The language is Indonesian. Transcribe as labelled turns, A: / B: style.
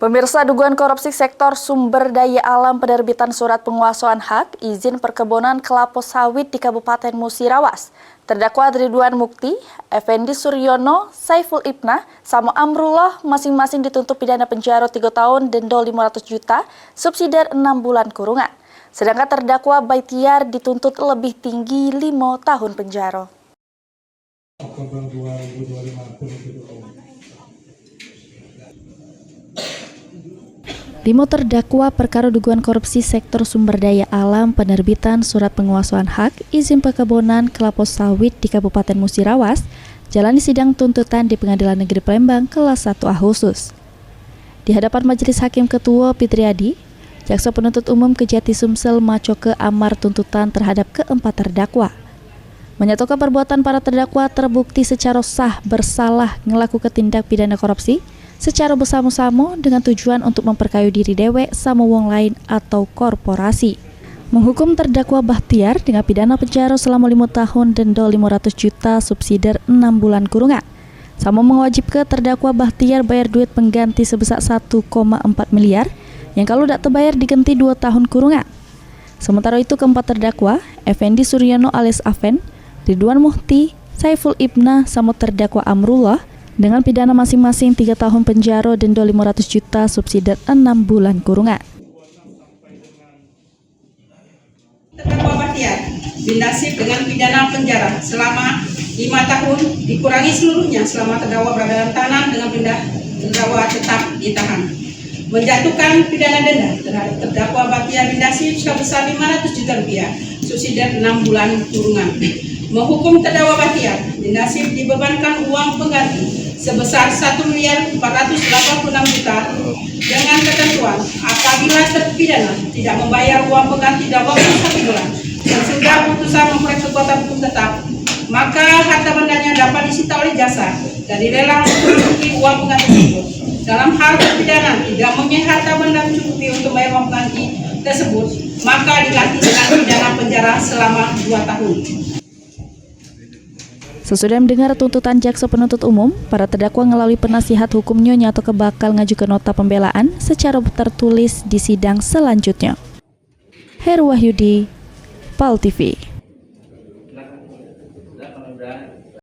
A: Pemirsa, dugaan korupsi sektor sumber daya alam penerbitan surat penguasaan hak izin perkebunan kelapa sawit di Kabupaten Musirawas. Terdakwa Ridwan Mukti, Effendi Suryono, Saiful Ibnah, sama Amrullah masing-masing dituntut pidana penjara 3 tahun denda 500 juta, subsidiar 6 bulan kurungan. Sedangkan terdakwa Baitiar dituntut lebih tinggi 5 tahun penjara.
B: Oktober 2025.
A: 5 terdakwa perkara dugaan korupsi sektor sumber daya alam penerbitan surat penguasaan hak izin perkebunan kelapa sawit di Kabupaten Musirawas jalani sidang tuntutan di Pengadilan Negeri Palembang kelas 1A khusus. Di hadapan Majelis Hakim Ketua Fitriadi, Jaksa Penuntut Umum Kejati Sumsel macoke amar tuntutan terhadap keempat terdakwa. Menyatakan perbuatan para terdakwa terbukti secara sah bersalah melakukan tindak pidana korupsi secara bersama-sama dengan tujuan untuk memperkaya diri dewek sama wong lain atau korporasi. Menghukum terdakwa Bahtiar dengan pidana penjara selama 5 tahun denda 500 juta subsidiar 6 bulan kurungan. Sama mewajibkan terdakwa Bahtiar bayar duit pengganti sebesar 1,4 miliar yang kalau tidak terbayar diganti 2 tahun kurungan. Sementara itu keempat terdakwa, Effendi Suryono alias Afen, Ridwan Mukti, Saiful Ibnah sama terdakwa Amrullah dengan pidana masing-masing 3 tahun penjara denda 500 juta subsidiar 6 bulan kurungan.
C: Terdakwa Bahtiar dinasib dengan pidana penjara selama 5 tahun dikurangi seluruhnya selama terdakwa berada dalam tahanan dengan pindah terdakwa tetap ditahan. Menjatuhkan pidana denda terhadap terdakwa Bahtiar dinasib sebesar 500 juta rupiah subsidiar 6 bulan kurungan. Menghukum terdakwa Bahtiar dinasib dibebankan uang pengganti sebesar 1.486 juta dengan ketentuan apabila terpidana tidak membayar uang pengganti dalam waktu 1 bulan dan sudah putusan memperoleh kekuatan hukum tetap, maka harta bendanya dapat disita oleh jasa dan dilelang mencukupi uang pengganti tersebut. Dalam hal terpidana tidak mempunyai harta benda mencukupi untuk bayar uang pengganti tersebut, maka diganti dengan pidana penjara selama 2 tahun.
A: Sesudah mendengar tuntutan Jaksa Penuntut Umum, para terdakwa melalui penasihat hukumnya nyata bakal ngajukan nota pembelaan secara tertulis di sidang selanjutnya. Heru Wahyudi, PAL TV.